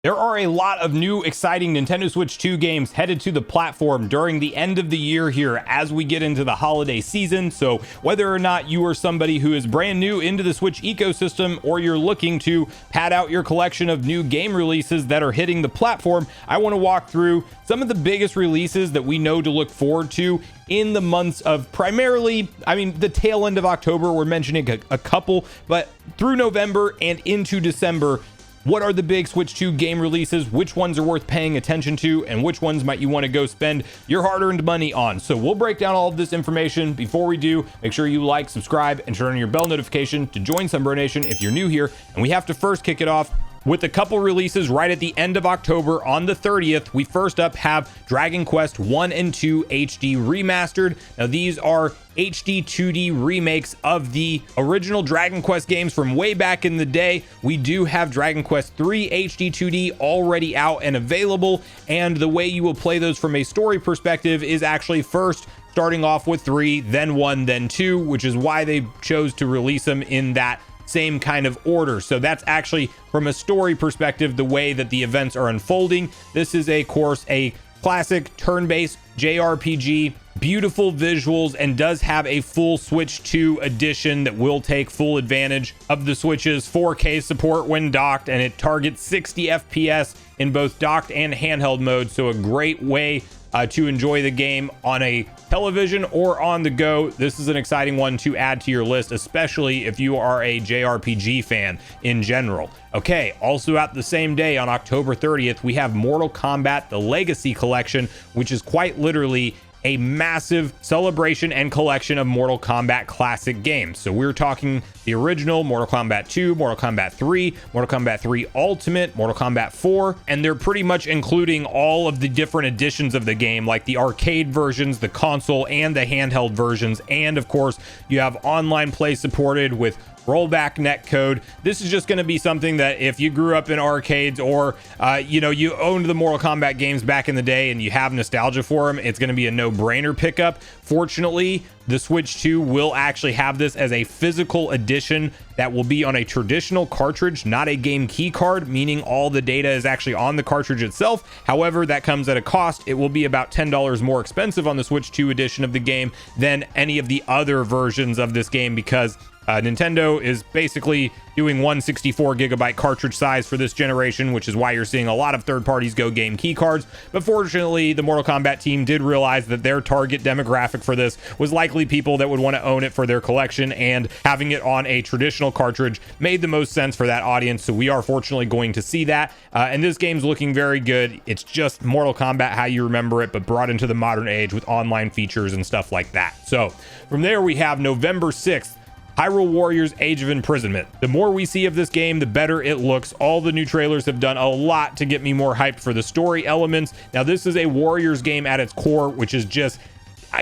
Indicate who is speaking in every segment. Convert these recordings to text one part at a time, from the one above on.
Speaker 1: There are a lot of new exciting Nintendo Switch 2 games headed to the platform during the end of the year here as we get into the holiday season. So whether or not you are somebody who is brand new into the Switch ecosystem or you're looking to pad out your collection of new game releases that are hitting the platform, I want to walk through some of the biggest releases that we know to look forward to in the months of primarily, the tail end of October. We're mentioning a couple, but through November and into December, what are the big Switch 2 game releases? Which ones are worth paying attention to? And which ones might you want to go spend your hard-earned money on? So we'll break down all of this information. Before we do, make sure you like, subscribe, and turn on your bell notification to join Sunbro Nation if you're new here. And we have to first kick it off with a couple releases right at the end of October on the 30th. We first up have Dragon Quest 1 and 2 HD Remastered. Now these are HD 2D remakes of the original Dragon Quest games from way back in the day. We do have Dragon Quest 3 HD 2D already out and available, and the way you will play those from a story perspective is actually first starting off with 3, then 1, then 2, which is why they chose to release them in that same kind of order. So that's actually from a story perspective the way that the events are unfolding. This is of course a classic turn-based JRPG, beautiful visuals, and does have a full Switch 2 edition that will take full advantage of the Switch's 4K support when docked, and it targets 60 FPS in both docked and handheld mode. So a great way to enjoy the game on a television or on the go. This is an exciting one to add to your list, especially if you are a JRPG fan in general. Okay, also at the same day on October 30th, we have Mortal Kombat, the Legacy Collection, which is quite literally a massive celebration and collection of Mortal Kombat classic games. So we're talking the original Mortal Kombat 2, Mortal Kombat 3, Mortal Kombat 3 Ultimate, Mortal Kombat 4, and they're pretty much including all of the different editions of the game, like the arcade versions, the console, and the handheld versions. And of course, you have online play supported with rollback netcode. This is just going to be something that if you grew up in arcades or you owned the Mortal Kombat games back in the day and you have nostalgia for them, it's going to be a no-brainer pickup. Fortunately, the Switch 2 will actually have this as a physical edition that will be on a traditional cartridge, not a game key card, meaning all the data is actually on the cartridge itself. However, that comes at a cost. It will be about $10 more expensive on the Switch 2 edition of the game than any of the other versions of this game, because Nintendo is basically doing 164 gigabyte cartridge size for this generation, which is why you're seeing a lot of third parties go game key cards. But fortunately, the Mortal Kombat team did realize that their target demographic for this was likely people that would want to own it for their collection, and having it on a traditional cartridge made the most sense for that audience. So we are fortunately going to see that. And this game's looking very good. It's just Mortal Kombat how you remember it, but brought into the modern age with online features and stuff like that. So from there, we have November 6th, Hyrule Warriors Age of Imprisonment. The more we see of this game, the better it looks. All the new trailers have done a lot to get me more hyped for the story elements. Now, this is a Warriors game at its core, which is just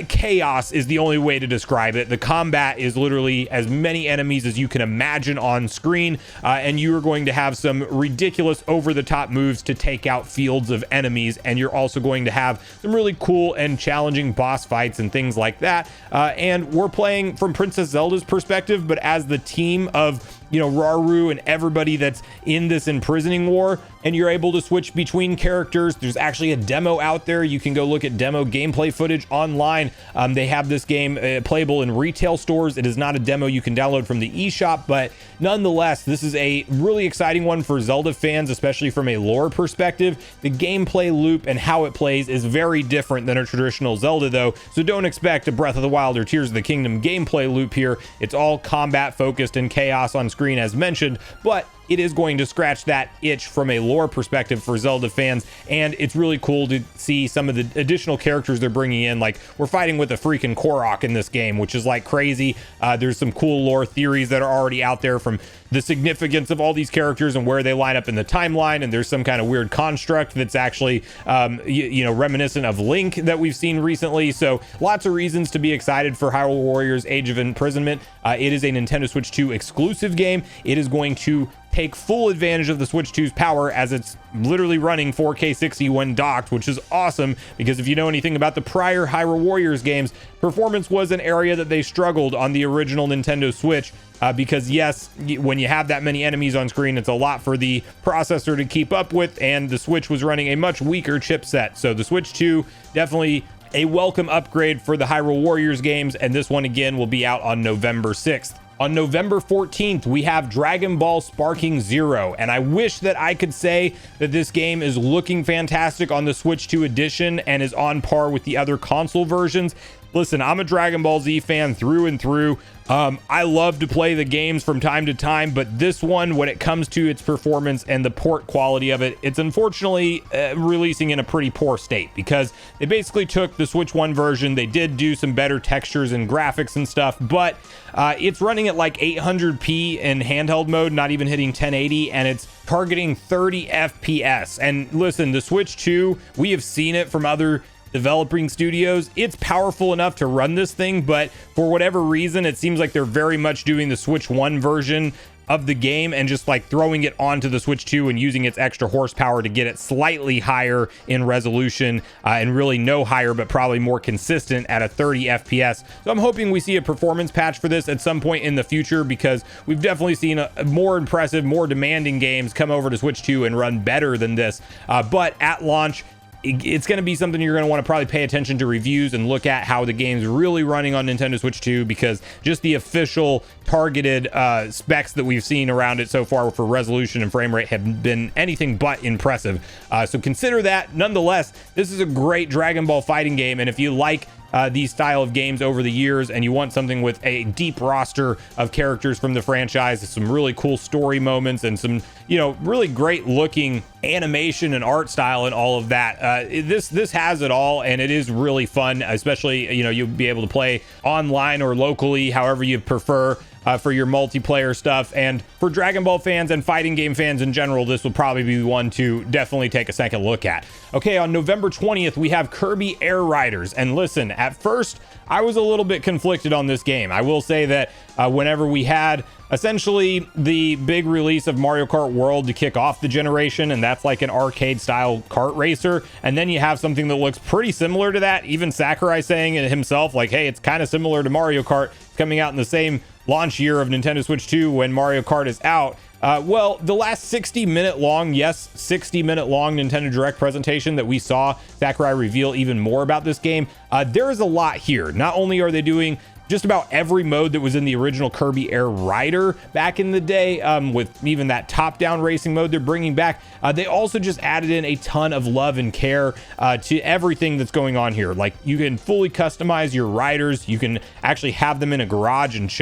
Speaker 1: chaos is the only way to describe it. The combat is literally as many enemies as you can imagine on screen, and you are going to have some ridiculous over-the-top moves to take out fields of enemies, and you're also going to have some really cool and challenging boss fights and things like that. And we're playing from Princess Zelda's perspective, but as the team of Rauru and everybody that's in this imprisoning war, and you're able to switch between characters. There's actually a demo out there. You can go look at demo gameplay footage online. They have this game playable in retail stores. It is not a demo you can download from the eShop, but nonetheless, this is a really exciting one for Zelda fans, especially from a lore perspective. The gameplay loop and how it plays is very different than a traditional Zelda, though, so don't expect a Breath of the Wild or Tears of the Kingdom gameplay loop here. It's all combat focused and chaos on screen as mentioned, but it is going to scratch that itch from a lore perspective for Zelda fans, and it's really cool to see some of the additional characters they're bringing in. Like, we're fighting with a freaking Korok in this game, which is like crazy. There's some cool lore theories that are already out there from the significance of all these characters and where they line up in the timeline, and there's some kind of weird construct that's actually reminiscent of Link that we've seen recently. So lots of reasons to be excited for Hyrule Warriors Age of Imprisonment. It is a Nintendo Switch 2 exclusive game. It is going to take full advantage of the Switch 2's power, as it's literally running 4K 60 when docked, which is awesome, because if you know anything about the prior Hyrule Warriors games, performance was an area that they struggled on the original Nintendo Switch, because yes, when you have that many enemies on screen, it's a lot for the processor to keep up with, and the Switch was running a much weaker chipset. So the Switch 2, definitely a welcome upgrade for the Hyrule Warriors games, and this one again will be out on November 6th. On November 14th, we have Dragon Ball Sparking Zero, and I wish that I could say that this game is looking fantastic on the Switch 2 edition and is on par with the other console versions. Listen, I'm a Dragon Ball Z fan through and through. I love to play the games from time to time, but this one, when it comes to its performance and the port quality of it, it's unfortunately releasing in a pretty poor state, because they basically took the Switch 1 version. They did do some better textures and graphics and stuff, but it's running at like 800p in handheld mode, not even hitting 1080, and it's targeting 30 FPS. And listen, the Switch 2, we have seen it from other developing studios. It's powerful enough to run this thing, but for whatever reason, it seems like they're very much doing the Switch 1 version of the game and just like throwing it onto the Switch 2 and using its extra horsepower to get it slightly higher in resolution, and really no higher, but probably more consistent at a 30 FPS. So I'm hoping we see a performance patch for this at some point in the future, because we've definitely seen a more impressive, more demanding games come over to Switch 2 and run better than this. But at launch, it's going to be something you're going to want to probably pay attention to reviews and look at how the game's really running on Nintendo Switch 2, because just the official targeted specs that we've seen around it so far for resolution and frame rate have been anything but impressive. So consider that. Nonetheless, this is a great Dragon Ball fighting game, and if you like these style of games over the years and you want something with a deep roster of characters from the franchise, some really cool story moments and some, you know, really great looking animation and art style and all of that, this has it all, and it is really fun. Especially, you know, you'll be able to play online or locally, however you prefer, for your multiplayer stuff. And for Dragon Ball fans and fighting game fans in general, this will probably be one to definitely take a second look at. Okay, on November 20th, we have Kirby Air Riders. And listen, at first, I was a little bit conflicted on this game. I will say that whenever we had essentially the big release of Mario Kart World to kick off the generation, and that's like an arcade style kart racer, and then you have something that looks pretty similar to that, even Sakurai saying it himself, like, hey, it's kind of similar to Mario Kart, coming out in the same launch year of Nintendo Switch 2 when Mario Kart is out. Well, the last 60-minute long Nintendo Direct presentation that we saw Sakurai reveal even more about this game, there is a lot here. Not only are they doing just about every mode that was in the original Kirby Air Rider back in the day, with even that top-down racing mode they're bringing back, they also just added in a ton of love and care to everything that's going on here. Like, you can fully customize your riders. You can actually have them in a garage and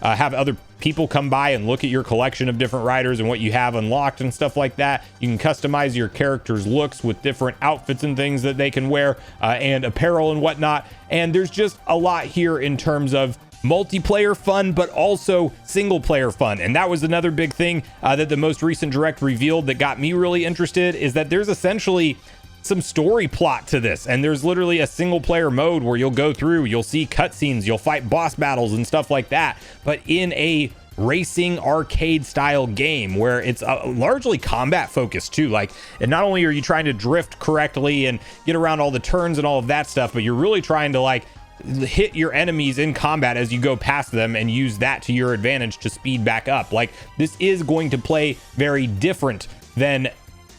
Speaker 1: have other people come by and look at your collection of different riders and what you have unlocked and stuff like that. You can customize your character's looks with different outfits and things that they can wear, and apparel and whatnot. And there's just a lot here in terms of multiplayer fun, but also single player fun. And that was another big thing that the most recent Direct revealed that got me really interested, is that there's essentially some story plot to this, and there's literally a single player mode where you'll go through, you'll see cutscenes, you'll fight boss battles and stuff like that, but in a racing arcade style game where it's largely combat focused too. Like, and not only are you trying to drift correctly and get around all the turns and all of that stuff, but you're really trying to like hit your enemies in combat as you go past them and use that to your advantage to speed back up. Like, this is going to play very different than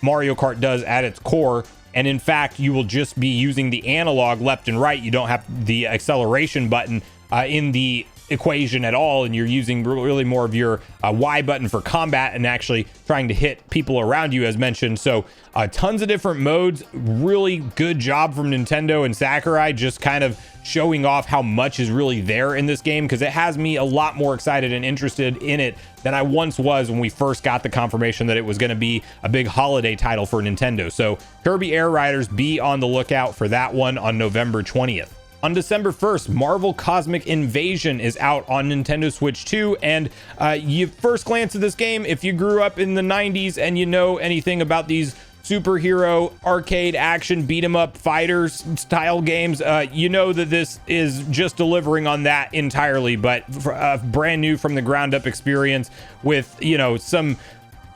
Speaker 1: Mario Kart does at its core. And in fact, you will just be using the analog left and right. You don't have the acceleration button in the equation at all, and you're using really more of your Y button for combat and actually trying to hit people around you, as mentioned. So tons of different modes. Really good job from Nintendo and Sakurai, just kind of showing off how much is really there in this game, because it has me a lot more excited and interested in it than I once was when we first got the confirmation that it was going to be a big holiday title for Nintendo. So Kirby Air Riders, be on the lookout for that one on November 20th. On December 1st, Marvel Cosmic Invasion is out on Nintendo Switch 2, and you first glance at this game, if you grew up in the 90s and you know anything about these superhero arcade action beat 'em up fighters style games, you know that this is just delivering on that entirely, but brand new from the ground up experience with, you know, some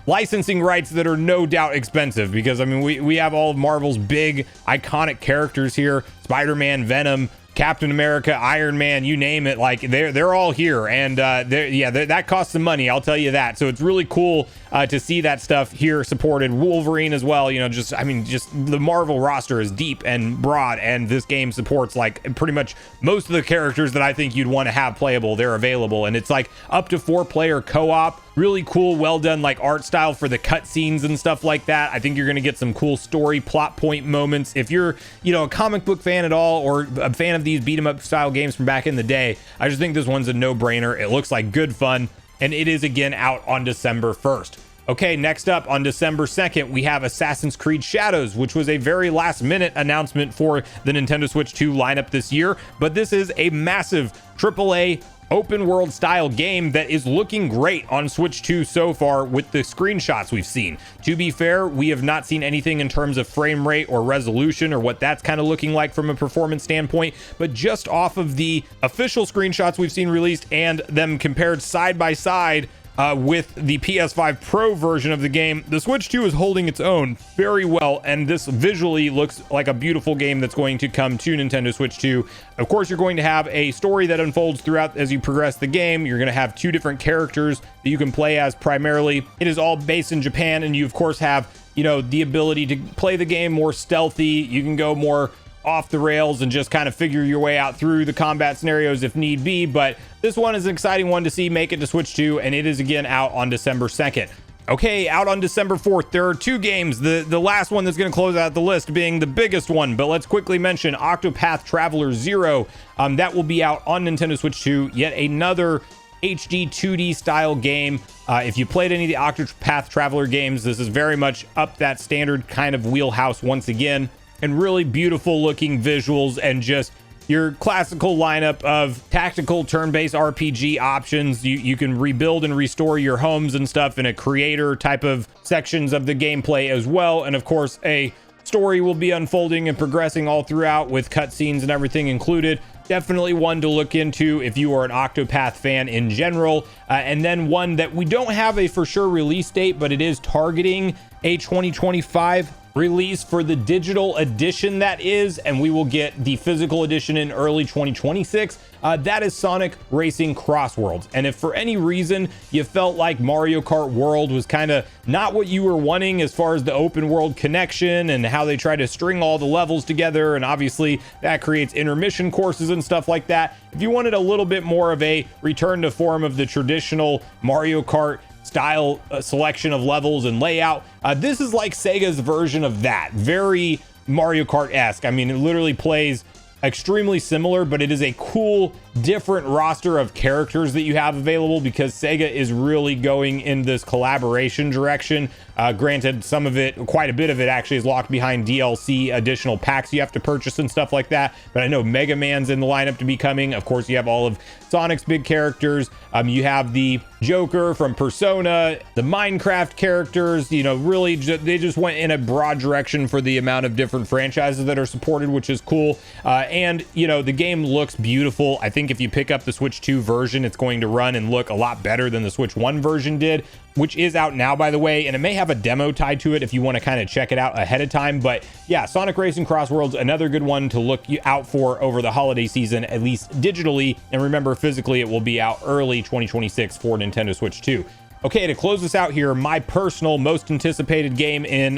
Speaker 1: licensing rights that are no doubt expensive, because I mean we have all of Marvel's big iconic characters here: Spider-Man, Venom, Captain America, Iron Man, you name it. Like they're all here, and that costs some money, I'll tell you that. So it's really cool to see that stuff here supported. Wolverine as well, you know, just the Marvel roster is deep and broad, and this game supports like pretty much most of the characters that I think you'd want to have playable. They're available, and it's like up to 4-player co-op. Really cool, well done, like art style for the cutscenes and stuff like that. I think you're going to get some cool story plot point moments. If you're, you know, a comic book fan at all, or a fan of these beat 'em up style games from back in the day, I just think this one's a no-brainer. It looks like good fun, and it is again out on December 1st. Okay, next up on December 2nd, we have Assassin's Creed Shadows, which was a very last-minute announcement for the Nintendo Switch 2 lineup this year, but this is a massive AAA open world style game that is looking great on Switch 2 so far with the screenshots we've seen. To be fair, we have not seen anything in terms of frame rate or resolution or what that's kind of looking like from a performance standpoint, but just off of the official screenshots we've seen released and them compared side by side with the PS5 Pro version of the game, the Switch 2 is holding its own very well, and this visually looks like a beautiful game that's going to come to Nintendo Switch 2. Of course, you're going to have a story that unfolds throughout as you progress the game. You're going to have 2 different characters that you can play as primarily. It is all based in Japan, and you of course have, you know, the ability to play the game more stealthy. You can go more off the rails and just kind of figure your way out through the combat scenarios if need be, but this one is an exciting one to see make it to Switch 2, and it is again out on December 2nd. Okay, out on December 4th, there are 2 games, the last one that's going to close out the list being the biggest one, but let's quickly mention Octopath Traveler 0. That will be out on Nintendo Switch 2, yet another HD 2D style game. If you played any of the Octopath Traveler games, this is very much up that standard kind of wheelhouse once again, and really beautiful looking visuals and just your classical lineup of tactical turn-based RPG options. You can rebuild and restore your homes and stuff in a creator type of sections of the gameplay as well. And of course, a story will be unfolding and progressing all throughout with cutscenes and everything included. Definitely one to look into if you are an Octopath fan in general. And then one that we don't have a for sure release date, but it is targeting a 2025 release for the digital edition, that is, and we will get the physical edition in early 2026. That is Sonic Racing Crossworlds. And if for any reason you felt like Mario Kart World was kind of not what you were wanting as far as the open world connection and how they try to string all the levels together, and obviously that creates intermission courses and stuff like that, if you wanted a little bit more of a return to form of the traditional Mario Kart style selection of levels and layout, this is like Sega's version of that. Very Mario Kart-esque. I mean, it literally plays extremely similar, but it is a cool, different roster of characters that you have available because Sega is really going in this collaboration direction. Granted, some of it, quite a bit of it actually is locked behind DLC additional packs you have to purchase and stuff like that. But I know Mega Man's in the lineup to be coming. Of course, you have all of Sonic's big characters. You have the Joker from Persona, the Minecraft characters, you know, really they just went in a broad direction for the amount of different franchises that are supported, which is cool. And, you know, the game looks beautiful. I think if you pick up the Switch 2 version, it's going to run and look a lot better than the Switch 1 version did, which is out now, by the way, and it may have a demo tied to it if you want to kind of check it out ahead of time. But yeah, Sonic Racing Crossworlds, another good one to look out for over the holiday season, at least digitally. And remember, physically, it will be out early 2026 for Nintendo Switch 2. Okay, to close this out here, my personal most anticipated game in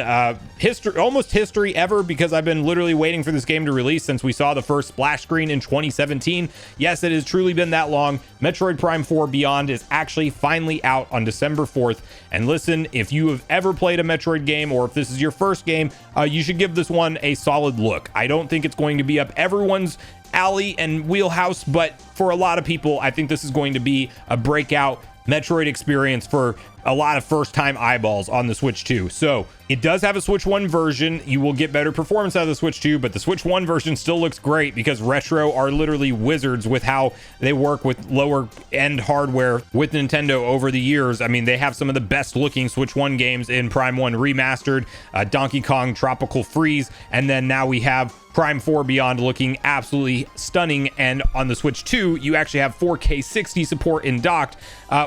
Speaker 1: history, almost history ever, because I've been literally waiting for this game to release since we saw the first splash screen in 2017. Yes, it has truly been that long. Metroid Prime 4 Beyond is actually finally out on December 4th. And listen, if you have ever played a Metroid game, or if this is your first game, you should give this one a solid look. I don't think it's going to be up everyone's alley and wheelhouse, but for a lot of people, I think this is going to be a breakout Metroid experience for a lot of first-time eyeballs on the Switch 2. So it does have a Switch 1 version. You will get better performance out of the Switch 2, but the Switch 1 version still looks great because Retro are literally wizards with how they work with lower-end hardware with Nintendo over the years. I mean, they have some of the best-looking Switch 1 games in Prime 1 Remastered, Donkey Kong Tropical Freeze, and then now we have Prime 4 Beyond looking absolutely stunning. And on the Switch 2, you actually have 4K 60 support in docked,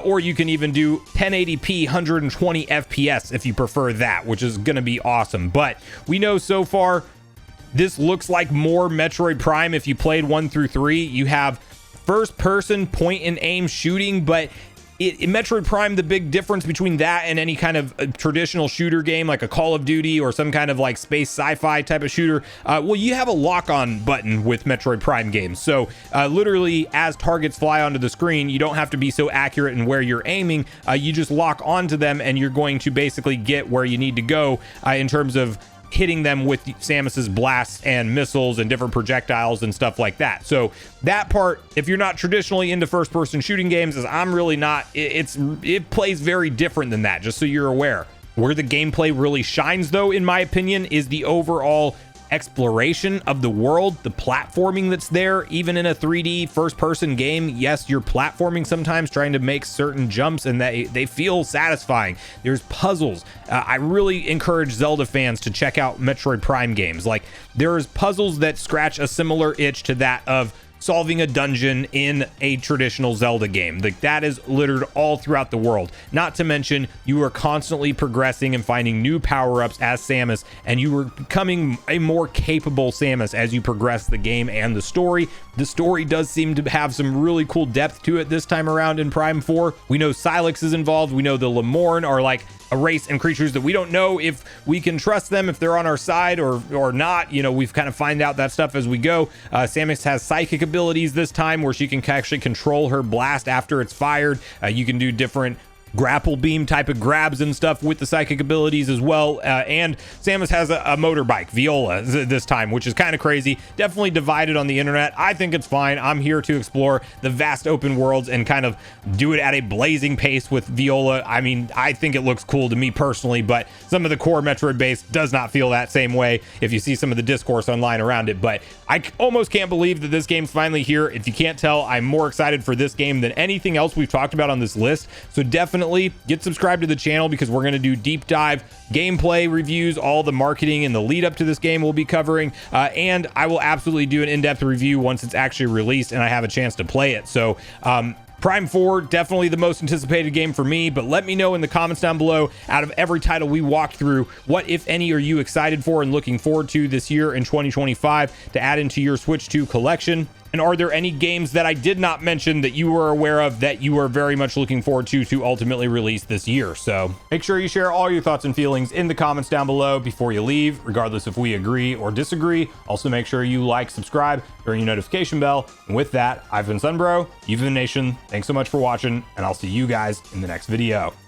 Speaker 1: or you can even do 1080p 120 FPS if you prefer that, which is going to be awesome. But we know so far this looks like more Metroid Prime. If you played 1 through 3, you have first person point and aim shooting, but in Metroid Prime, the big difference between that and any kind of traditional shooter game like a Call of Duty or some kind of like space sci-fi type of shooter, well, you have a lock-on button with Metroid Prime games. So literally, as targets fly onto the screen, you don't have to be so accurate in where you're aiming. You just lock onto them and you're going to basically get where you need to go in terms of hitting them with Samus's blasts and missiles and different projectiles and stuff like that. So that part, if you're not traditionally into first-person shooting games, as I'm really not, it plays very different than that, just so you're aware. Where the gameplay really shines, though, in my opinion, is the overall exploration of the world, the platforming that's there. Even in a 3D first-person game, yes, you're platforming sometimes, trying to make certain jumps, and they feel satisfying. There's puzzles. I really encourage Zelda fans to check out Metroid Prime games. Like, there's puzzles that scratch a similar itch to that of solving a dungeon in a traditional Zelda game. Like, that is littered all throughout the world. Not to mention, you are constantly progressing and finding new power-ups as Samus, and you are becoming a more capable Samus as you progress the game and the story. The story does seem to have some really cool depth to it this time around in Prime 4. We know Sylix is involved. We know the Lemorn are like a race and creatures that we don't know if we can trust them, if they're on our side or not. You know, we've kind of find out that stuff as we go. Samus has psychic abilities this time where she can actually control her blast after it's fired. You can do different grapple beam type of grabs and stuff with the psychic abilities as well. And Samus has a motorbike, Viola, this time, which is kind of crazy. Definitely divided on the internet. I think it's fine. I'm here to explore the vast open worlds and kind of do it at a blazing pace with Viola. I mean, I think it looks cool to me personally, but some of the core Metroid base does not feel that same way if you see some of the discourse online around it. But I almost can't believe that this game's finally here. If you can't tell, I'm more excited for this game than anything else we've talked about on this list. So definitely get subscribed to the channel, because we're going to do deep dive gameplay reviews, all the marketing and the lead up to this game we'll be covering, and I will absolutely do an in-depth review once it's actually released and I have a chance to play it. So Prime 4, definitely the most anticipated game for me, but let me know in the comments down below, out of every title we walked through, what, if any, are you excited for and looking forward to this year in 2025 to add into your Switch 2 collection? And are there any games that I did not mention that you were aware of that you are very much looking forward to ultimately release this year? So make sure you share all your thoughts and feelings in the comments down below before you leave, regardless if we agree or disagree. Also, make sure you like, subscribe, turn your notification bell. And with that, I've been Sunbro, you've been Nation. Thanks so much for watching, and I'll see you guys in the next video.